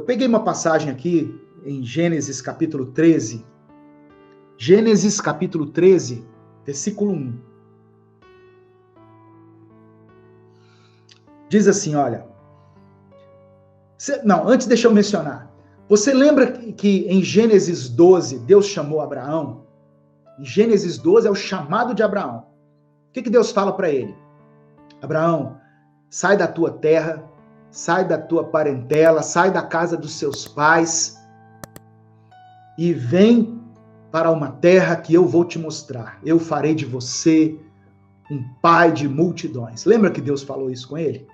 Eu peguei uma passagem aqui em Gênesis capítulo 13. Gênesis capítulo 13, versículo 1. Diz assim, olha. Não, antes deixa eu mencionar. Você lembra que em Gênesis 12, Deus chamou Abraão? Em Gênesis 12 é o chamado de Abraão. O que Deus fala para ele? Abraão, sai da tua terra, sai da tua parentela, sai da casa dos seus pais e vem para uma terra que eu vou te mostrar. Eu farei de você um pai de multidões. Lembra que Deus falou isso com ele?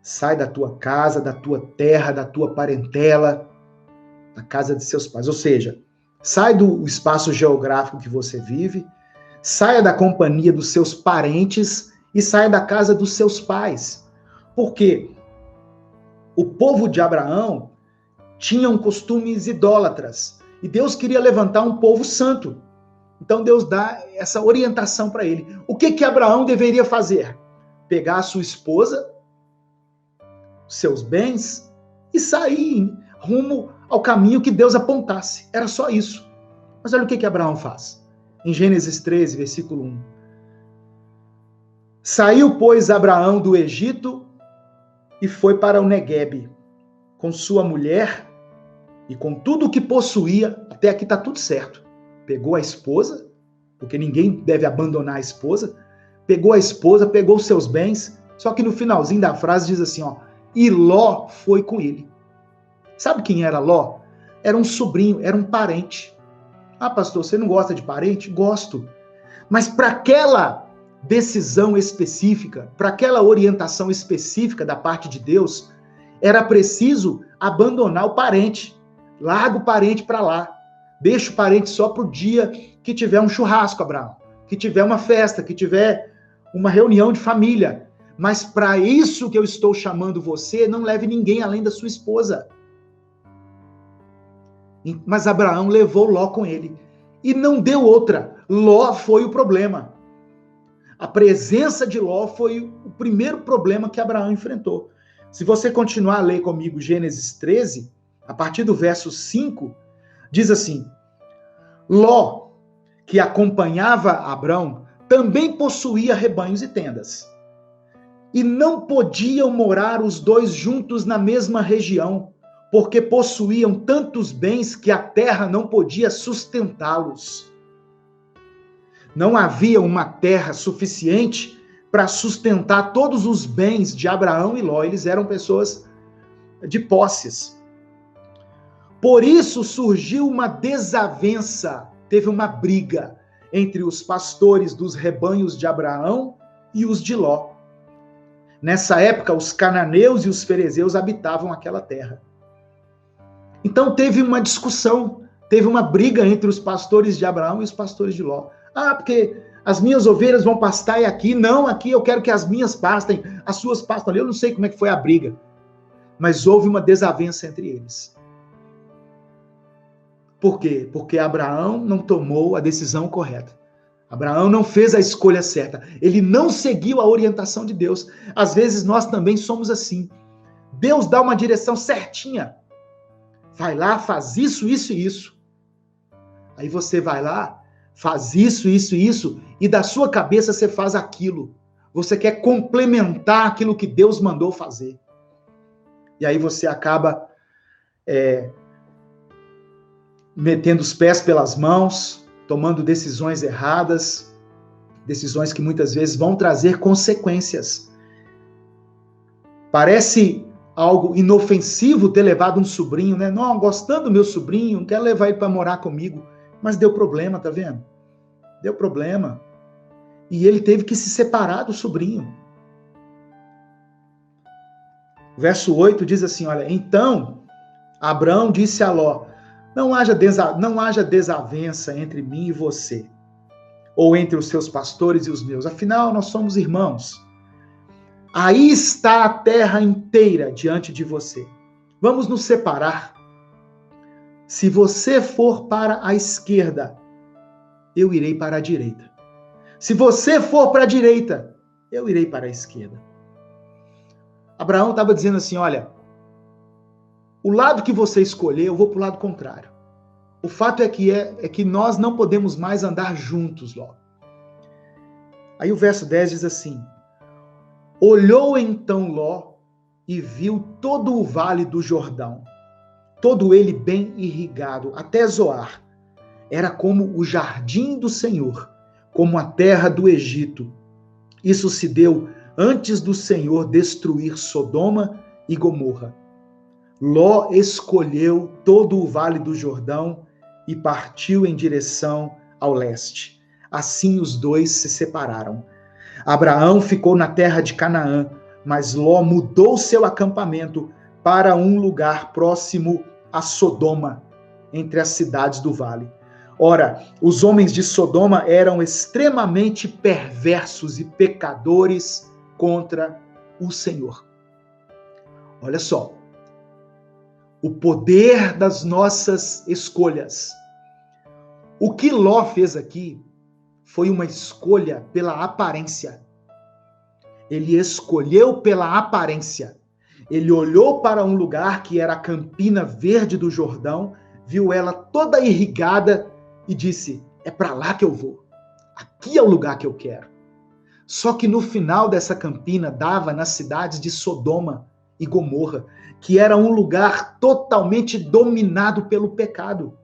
Sai da tua casa, da tua terra, da tua parentela, da casa de seus pais. Ou seja, sai do espaço geográfico que você vive, saia da companhia dos seus parentes e saia da casa dos seus pais. Porque o povo de Abraão tinham costumes idólatras e Deus queria levantar um povo santo. Então Deus dá essa orientação para ele. O que Abraão deveria fazer? Pegar a sua esposa, seus bens e sair rumo ao caminho que Deus apontasse. Era só isso. Mas olha o que Abraão faz. Em Gênesis 13, versículo 1. Saiu, pois, Abraão do Egito e foi para o Neguebe, com sua mulher e com tudo o que possuía. Até aqui está tudo certo. Pegou a esposa, porque ninguém deve abandonar a esposa, pegou a esposa, pegou os seus bens, só que no finalzinho da frase diz assim, ó, e Ló foi com ele. Sabe quem era Ló? Era um sobrinho, era um parente. Ah, pastor, você não gosta de parente? Gosto. Mas para aquela decisão específica, para aquela orientação específica da parte de Deus, era preciso abandonar o parente. Larga o parente para lá. Deixa o parente só para o dia que tiver um churrasco, Abraão. Que tiver uma festa, que tiver uma reunião de família. Mas para isso que eu estou chamando você, não leve ninguém além da sua esposa. Mas Abraão levou Ló com ele. E não deu outra. Ló foi o problema. A presença de Ló foi o primeiro problema que Abraão enfrentou. Se você continuar a ler comigo Gênesis 13, a partir do verso 5, diz assim, Ló, que acompanhava Abrão, também possuía rebanhos e tendas. E não podiam morar os dois juntos na mesma região, porque possuíam tantos bens que a terra não podia sustentá-los. Não havia uma terra suficiente para sustentar todos os bens de Abraão e Ló. Eles eram pessoas de posses. Por isso surgiu uma desavença, teve uma briga entre os pastores dos rebanhos de Abraão e os de Ló. Nessa época, os cananeus e os ferezeus habitavam aquela terra. Então teve uma discussão, teve uma briga entre os pastores de Abraão e os pastores de Ló. Ah, porque as minhas ovelhas vão pastar e aqui, não, aqui eu quero que as minhas pastem, as suas pastam ali. Eu não sei como é que foi a briga, mas houve uma desavença entre eles. Por quê? Porque Abraão não tomou a decisão correta. Abraão não fez a escolha certa. Ele não seguiu a orientação de Deus. Às vezes nós também somos assim. Deus dá uma direção certinha. Vai lá, faz isso, isso e isso. Aí você vai lá, faz isso, isso e isso, e da sua cabeça você faz aquilo. Você quer complementar aquilo que Deus mandou fazer. E aí você acaba metendo os pés pelas mãos, tomando decisões erradas, decisões que muitas vezes vão trazer consequências. Parece algo inofensivo ter levado um sobrinho, né? Não, gostando do meu sobrinho, não quero levar ele para morar comigo. Mas deu problema, tá vendo? Deu problema. E ele teve que se separar do sobrinho. Verso 8 diz assim, olha, então Abrão disse a Ló, não haja desavença entre mim e você, ou entre os seus pastores e os meus, afinal nós somos irmãos. Aí está a terra inteira diante de você. Vamos nos separar. Se você for para a esquerda, eu irei para a direita. Se você for para a direita, eu irei para a esquerda. Abraão estava dizendo assim, olha, o lado que você escolher, eu vou para o lado contrário. O fato é que nós não podemos mais andar juntos, Ló. Aí o verso 10 diz assim: olhou então Ló e viu todo o vale do Jordão, todo ele bem irrigado, até Zoar. Era como o jardim do Senhor, como a terra do Egito. Isso se deu antes do Senhor destruir Sodoma e Gomorra. Ló escolheu todo o vale do Jordão e partiu em direção ao leste. Assim os dois se separaram. Abraão ficou na terra de Canaã, mas Ló mudou seu acampamento para um lugar próximo a Sodoma, entre as cidades do vale. Ora, os homens de Sodoma eram extremamente perversos e pecadores contra o Senhor. Olha só, o poder das nossas escolhas. O que Ló fez aqui foi uma escolha pela aparência. Ele escolheu pela aparência. Ele olhou para um lugar que era a Campina Verde do Jordão, viu ela toda irrigada e disse: é para lá que eu vou. Aqui é o lugar que eu quero. Só que no final dessa campina dava nas cidades de Sodoma e Gomorra, que era um lugar totalmente dominado pelo pecado.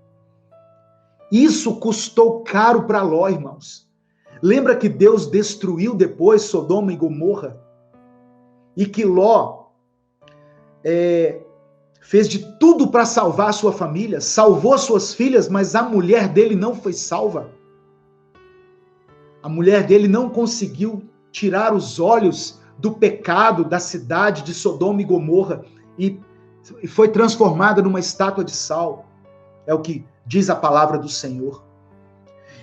Isso custou caro para Ló, irmãos. Lembra que Deus destruiu depois Sodoma e Gomorra? E que Ló fez de tudo para salvar a sua família, salvou suas filhas, mas a mulher dele não foi salva. A mulher dele não conseguiu tirar os olhos do pecado da cidade de Sodoma e Gomorra e foi transformada numa estátua de sal. É o que diz a palavra do Senhor.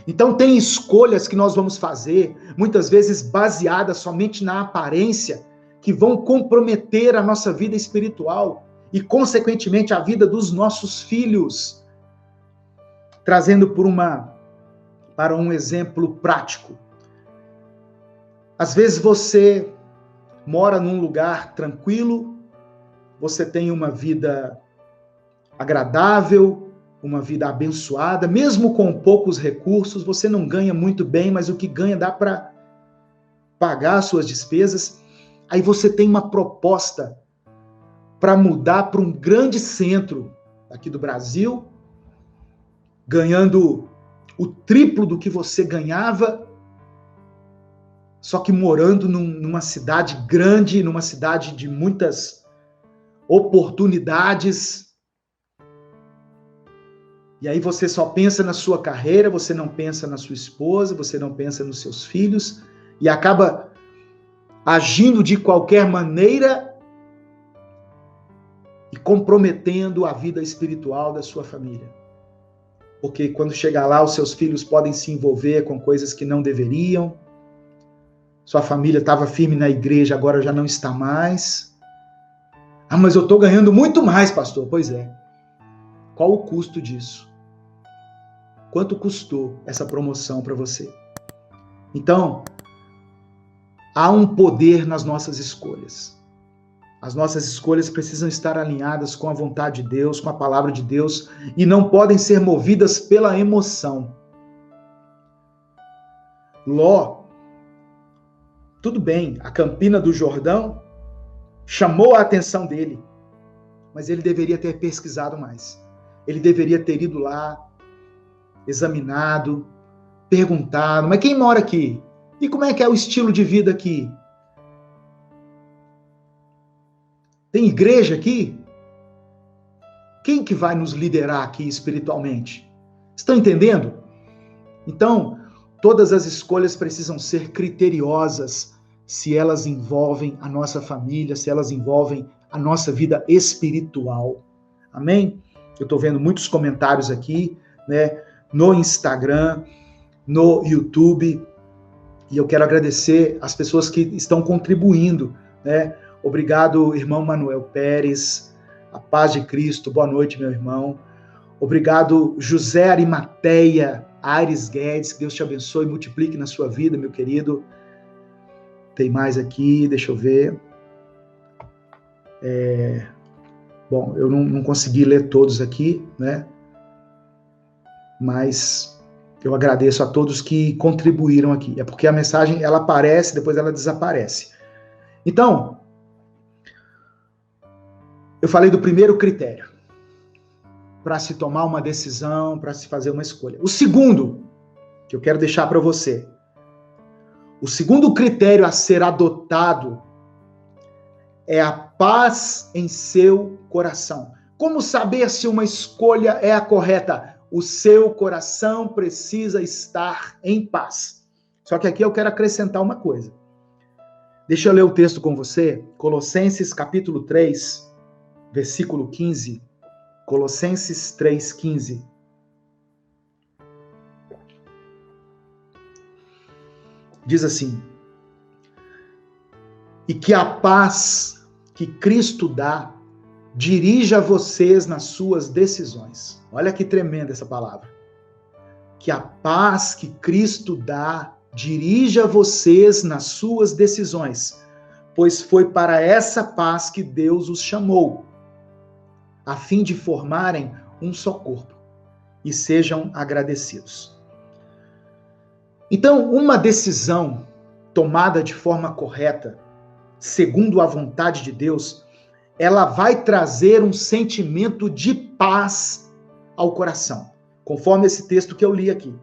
Então tem escolhas que nós vamos fazer, muitas vezes baseadas somente na aparência, que vão comprometer a nossa vida espiritual e, consequentemente, a vida dos nossos filhos. Trazendo para um exemplo prático. Às vezes você mora num lugar tranquilo, você tem uma vida agradável, uma vida abençoada, mesmo com poucos recursos, você não ganha muito bem, mas o que ganha dá para pagar as suas despesas. Aí você tem uma proposta para mudar para um grande centro aqui do Brasil, ganhando o triplo do que você ganhava, só que morando numa cidade grande, numa cidade de muitas oportunidades. E aí você só pensa na sua carreira, você não pensa na sua esposa, você não pensa nos seus filhos, e acaba agindo de qualquer maneira e comprometendo a vida espiritual da sua família. Porque quando chegar lá, os seus filhos podem se envolver com coisas que não deveriam. Sua família estava firme na igreja, agora já não está mais. Ah, mas eu estou ganhando muito mais, pastor. Pois é. Qual o custo disso? Quanto custou essa promoção para você? Então, há um poder nas nossas escolhas. As nossas escolhas precisam estar alinhadas com a vontade de Deus, com a palavra de Deus, e não podem ser movidas pela emoção. Ló, tudo bem, a Campina do Jordão chamou a atenção dele, mas ele deveria ter pesquisado mais. Ele deveria ter ido lá, examinado, perguntado, mas quem mora aqui? E como é que é o estilo de vida aqui? Tem igreja aqui? Quem que vai nos liderar aqui espiritualmente? Estão entendendo? Então, todas as escolhas precisam ser criteriosas se elas envolvem a nossa família, se elas envolvem a nossa vida espiritual. Amém? Eu estou vendo muitos comentários aqui, né, no Instagram, no YouTube, e eu quero agradecer as pessoas que estão contribuindo, né? Obrigado, irmão Manuel Pérez, a paz de Cristo, boa noite, meu irmão. Obrigado, José Arimateia, Aires Guedes, que Deus te abençoe e multiplique na sua vida, meu querido. Tem mais aqui, deixa eu ver. Bom, eu não consegui ler todos aqui, né? Mas eu agradeço a todos que contribuíram aqui. É porque a mensagem, ela aparece, depois ela desaparece. Então, eu falei do primeiro critério para se tomar uma decisão, para se fazer uma escolha. O segundo, que eu quero deixar para você, o segundo critério a ser adotado é a paz em seu coração. Como saber se uma escolha é a correta? O seu coração precisa estar em paz. Só que aqui eu quero acrescentar uma coisa. Deixa eu ler o texto com você. Colossenses capítulo 3, versículo 15. Colossenses 3,15. Diz assim: e que a paz que Cristo dá dirija vocês nas suas decisões. Olha que tremenda essa palavra. Que a paz que Cristo dá dirija vocês nas suas decisões, pois foi para essa paz que Deus os chamou, a fim de formarem um só corpo, e sejam agradecidos. Então, uma decisão tomada de forma correta, segundo a vontade de Deus, ela vai trazer um sentimento de paz ao coração, conforme esse texto que eu li aqui.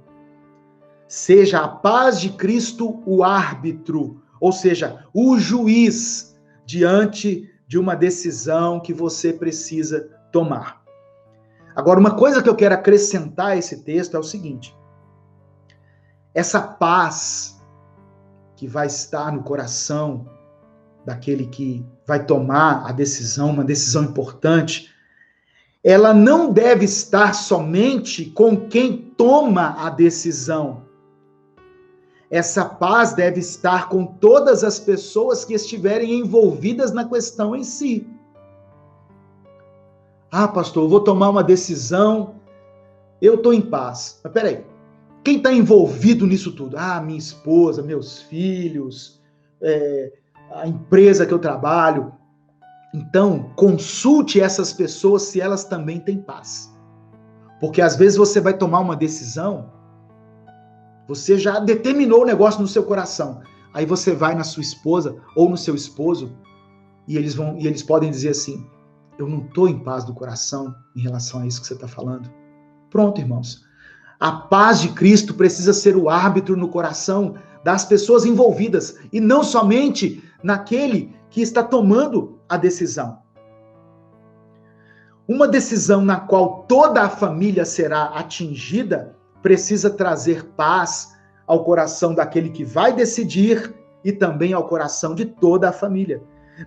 Seja a paz de Cristo o árbitro, ou seja, o juiz diante de uma decisão que você precisa tomar. Agora, uma coisa que eu quero acrescentar a esse texto é o seguinte: essa paz que vai estar no coração daquele que vai tomar a decisão, uma decisão importante, ela não deve estar somente com quem toma a decisão. Essa paz deve estar com todas as pessoas que estiverem envolvidas na questão em si. Ah, pastor, eu vou tomar uma decisão, eu estou em paz. Mas peraí, quem está envolvido nisso tudo? Ah, minha esposa, meus filhos, a empresa que eu trabalho. Então, consulte essas pessoas se elas também têm paz. Porque às vezes você vai tomar uma decisão, você já determinou o negócio no seu coração. Aí você vai na sua esposa ou no seu esposo e eles podem dizer assim: eu não estou em paz do coração em relação a isso que você está falando. Pronto, irmãos. A paz de Cristo precisa ser o árbitro no coração das pessoas envolvidas e não somente naquele que está tomando a decisão. Uma decisão na qual toda a família será atingida precisa trazer paz ao coração daquele que vai decidir e também ao coração de toda a família.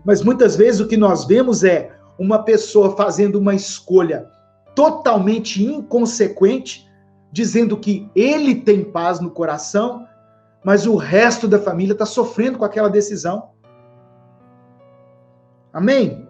Mas muitas vezes o que nós vemos é uma pessoa fazendo uma escolha totalmente inconsequente, dizendo que ele tem paz no coração, mas o resto da família está sofrendo com aquela decisão. Amém?